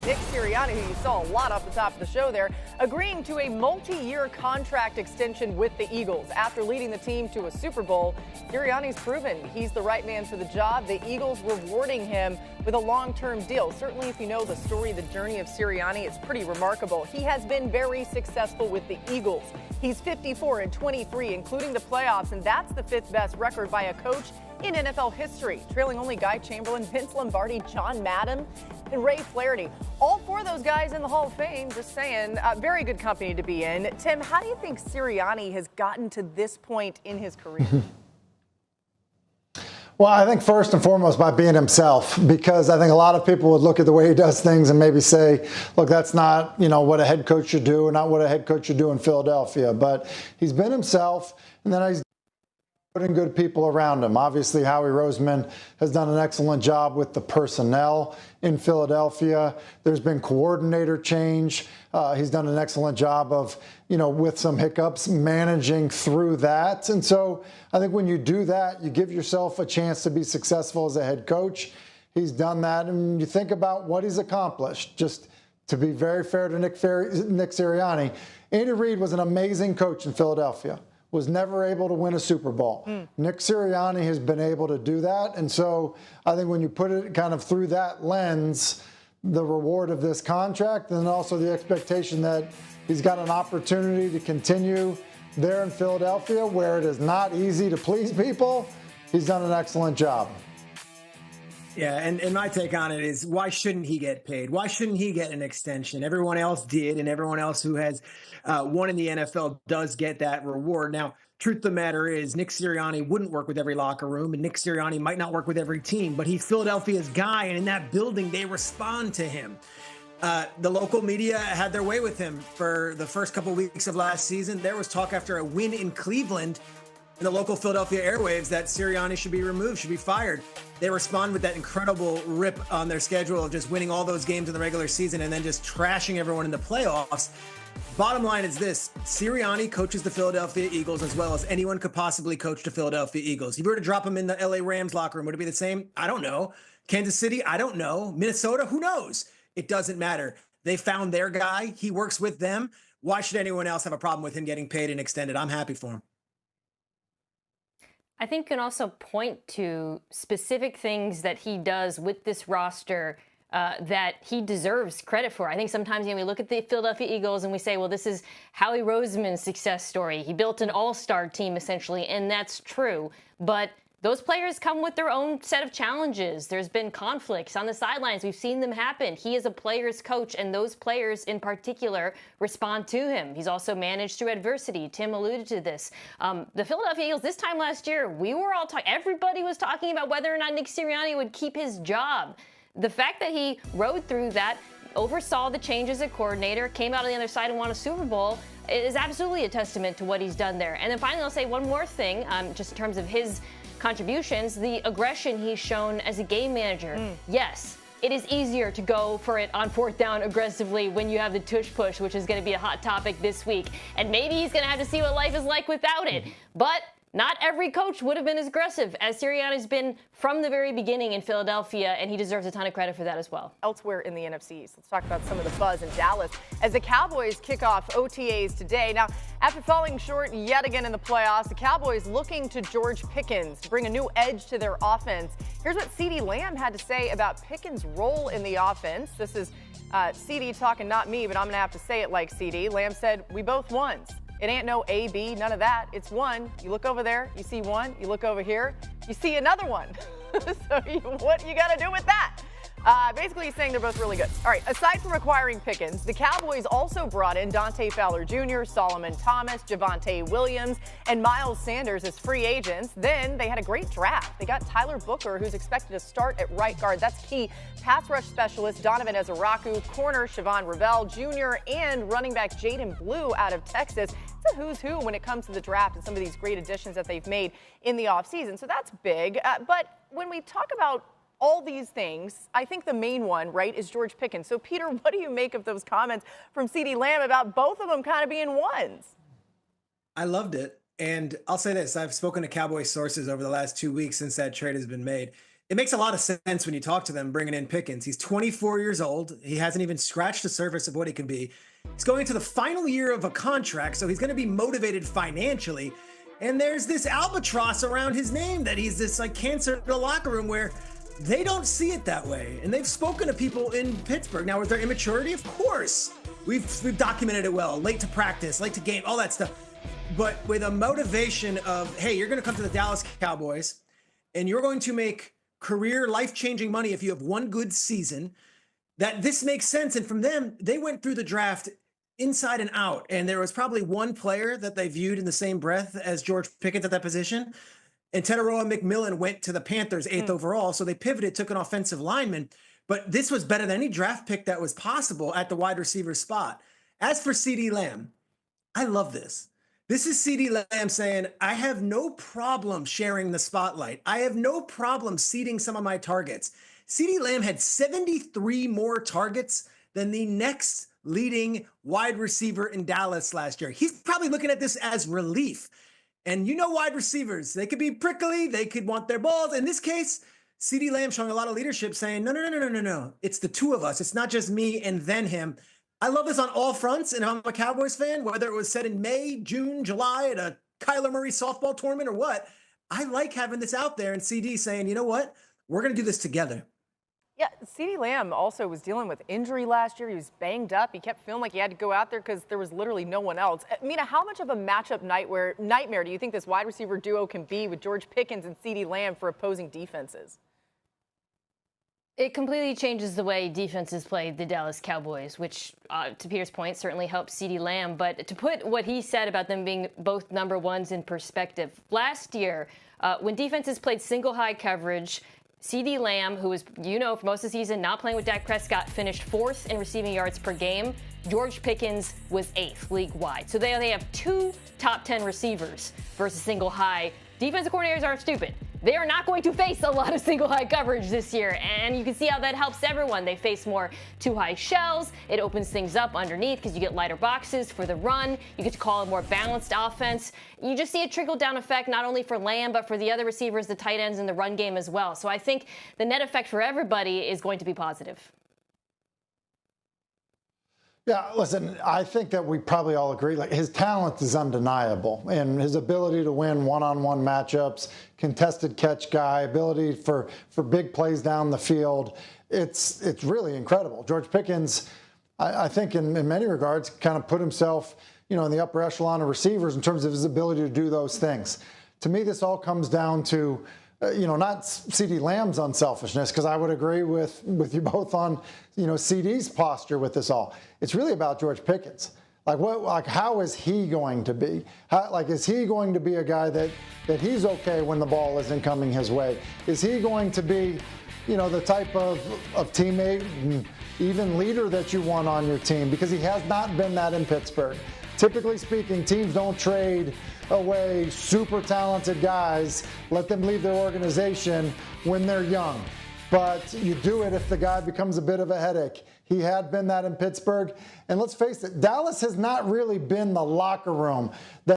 Nick Sirianni, who you saw a lot off the top of the show there, agreeing to a multi-year contract extension with the Eagles. After leading the team to a Super Bowl, Sirianni's proven he's the right man for the job. The Eagles rewarding him with a long-term deal. Certainly, if you know the story, the journey of Sirianni, it's pretty remarkable. He has been very successful with the Eagles. He's 54-23, including the playoffs, and that's the fifth best record by a coach in NFL history, trailing only Guy Chamberlain, Vince Lombardi, John Madden, and Ray Flaherty. All four of those guys in the Hall of Fame, just saying, very good company to be in. Tim, how do you think Sirianni has gotten to this point in his career? Well, I think first and foremost by being himself, because I think a lot of people would look at the way he does things and maybe say, look, that's not, what a head coach should do, or not what a head coach should do in Philadelphia. But he's been himself, and then he's putting good people around him. Obviously, Howie Roseman has done an excellent job with the personnel in Philadelphia. There's been coordinator change. He's done an excellent job of, with some hiccups, managing through that. And so I think when you do that, you give yourself a chance to be successful as a head coach. He's done that. And you think about what he's accomplished. Just to be very fair to Nick Sirianni, Andy Reid was an amazing coach in Philadelphia. Was never able to win a Super Bowl. Nick Sirianni has been able to do that. And so I think when you put it kind of through that lens, the reward of this contract, and also the expectation that he's got an opportunity to continue there in Philadelphia, where it is not easy to please people, he's done an excellent job. Yeah, and my take on it is, why shouldn't he get paid? Why shouldn't he get an extension? Everyone else did, and everyone else who has won in the NFL does get that reward. Now, truth of the matter is, Nick Sirianni wouldn't work with every locker room, and Nick Sirianni might not work with every team, but he's Philadelphia's guy, and in that building, they respond to him. The local media had their way with him for the first couple of weeks of last season. There was talk after a win in Cleveland in the local Philadelphia airwaves that Sirianni should be removed, should be fired. They respond with that incredible rip on their schedule of just winning all those games in the regular season and then just trashing everyone in the playoffs. Bottom line is this: Sirianni coaches the Philadelphia Eagles as well as anyone could possibly coach the Philadelphia Eagles. If you were to drop him in the LA Rams locker room, would it be the same? I don't know. Kansas City? I don't know. Minnesota? Who knows? It doesn't matter. They found their guy. He works with them. Why should anyone else have a problem with him getting paid and extended? I'm happy for him. I think you can also point to specific things that he does with this roster that he deserves credit for. I think sometimes we look at the Philadelphia Eagles and we say, well, this is Howie Roseman's success story. He built an all-star team, essentially, and that's true. But those players come with their own set of challenges. There's been conflicts on the sidelines. We've seen them happen. He is a player's coach, and those players in particular respond to him. He's also managed through adversity. Tim alluded to this. The Philadelphia Eagles, this time last year, we were all talking, everybody was talking about whether or not Nick Sirianni would keep his job. The fact that he rode through that, oversaw the changes at coordinator, came out on the other side and won a Super Bowl, is absolutely a testament to what he's done there. And then finally, I'll say one more thing, just in terms of his contributions, the aggression he's shown as a game manager. Yes, it is easier to go for it on fourth down aggressively when you have the tush push, which is going to be a hot topic this week. And maybe he's going to have to see what life is like without it. But not every coach would have been as aggressive as Sirianni's been from the very beginning in Philadelphia, and he deserves a ton of credit for that as well. Elsewhere in the NFC East, let's talk about some of the buzz in Dallas as the Cowboys kick off OTAs today. Now, after falling short yet again in the playoffs, the Cowboys looking to George Pickens to bring a new edge to their offense. Here's what CeeDee Lamb had to say about Pickens' role in the offense. This is CeeDee talking, not me, but I'm going to have to say it like CeeDee. Lamb said, "We both won. It ain't no A, B, none of that. It's one. You look over there, you see one. You look over here, you see another one." So what you got to do with that? Basically, he's saying they're both really good. All right, aside from acquiring Pickens, the Cowboys also brought in Dante Fowler Jr., Solomon Thomas, Javonte Williams, and Miles Sanders as free agents. Then they had a great draft. They got Tyler Booker, who's expected to start at right guard. That's key. Pass rush specialist Donovan Ezeraku, corner Siobhan Ravel Jr., and running back Jaden Blue out of Texas. It's a who's who when it comes to the draft and some of these great additions that they've made in the offseason. So that's big. But when we talk about all these things, I think the main one, right, is George Pickens. So, Peter, what do you make of those comments from CeeDee Lamb about both of them kind of being ones? I loved it. And I'll say this. I've spoken to Cowboy sources over the last 2 weeks since that trade has been made. It makes a lot of sense when you talk to them bringing in Pickens. He's 24 years old. He hasn't even scratched the surface of what he can be. He's going into the final year of a contract, so he's going to be motivated financially. And there's this albatross around his name that he's this like cancer in the locker room where they don't see it that way. And they've spoken to people in Pittsburgh. Now, is there immaturity? Of course. We've documented it well. Late to practice, late to game, all that stuff. But with a motivation of, hey, you're going to come to the Dallas Cowboys and you're going to make career life-changing money if you have one good season, that this makes sense. And from them, they went through the draft inside and out. And there was probably one player that they viewed in the same breath as George Pickens at that position. And Teteroa McMillan went to the Panthers 8th overall. So they pivoted, took an offensive lineman. But this was better than any draft pick that was possible at the wide receiver spot. As for CeeDee Lamb, I love this. This is CeeDee Lamb saying, I have no problem sharing the spotlight. I have no problem seeding some of my targets. CeeDee Lamb had 73 more targets than the next leading wide receiver in Dallas last year. He's probably looking at this as relief. And you know wide receivers, they could be prickly, they could want their balls. In this case, CeeDee Lamb showing a lot of leadership saying, no. It's the two of us. It's not just me and then him. I love this on all fronts. And if I'm a Cowboys fan, whether it was said in May, June, July at a Kyler Murray softball tournament or what, I like having this out there and CD saying, you know what, we're going to do this together. Yeah, CeeDee Lamb also was dealing with injury last year. He was banged up. He kept feeling like he had to go out there because there was literally no one else. Mina, how much of a matchup nightmare do you think this wide receiver duo can be with George Pickens and CeeDee Lamb for opposing defenses? It completely changes the way defenses play the Dallas Cowboys, which, to Peter's point, certainly helps CeeDee Lamb. But to put what he said about them being both number ones in perspective, last year, when defenses played single high coverage, CeeDee Lamb, who was, for most of the season not playing with Dak Prescott, finished 4th in receiving yards per game. George Pickens was 8th league-wide. So they have 2 top 10 receivers versus single high. Defensive coordinators aren't stupid. They are not going to face a lot of single high coverage this year, and you can see how that helps everyone. They face more 2 high shells. It opens things up underneath because you get lighter boxes for the run. You get to call a more balanced offense. You just see a trickle-down effect not only for Lamb, but for the other receivers, the tight ends, and the run game as well. So I think the net effect for everybody is going to be positive. Yeah, listen, I think that we probably all agree, like his talent is undeniable and his ability to win one-on-one matchups, contested catch guy, ability for big plays down the field. It's really incredible. George Pickens, I think in many regards, kind of put himself, in the upper echelon of receivers in terms of his ability to do those things. To me, this all comes down to not CeeDee Lamb's unselfishness, because I would agree with you both on, CeeDee's posture with this all. It's really about George Pickens. How is he going to be? Is he going to be a guy that he's okay when the ball isn't coming his way? Is he going to be, the type of teammate and even leader that you want on your team? Because he has not been that in Pittsburgh. Typically speaking, teams don't trade away super talented guys, let them leave their organization when they're young. But you do it if the guy becomes a bit of a headache. He had been that in Pittsburgh. And let's face it, Dallas has not really been the locker room that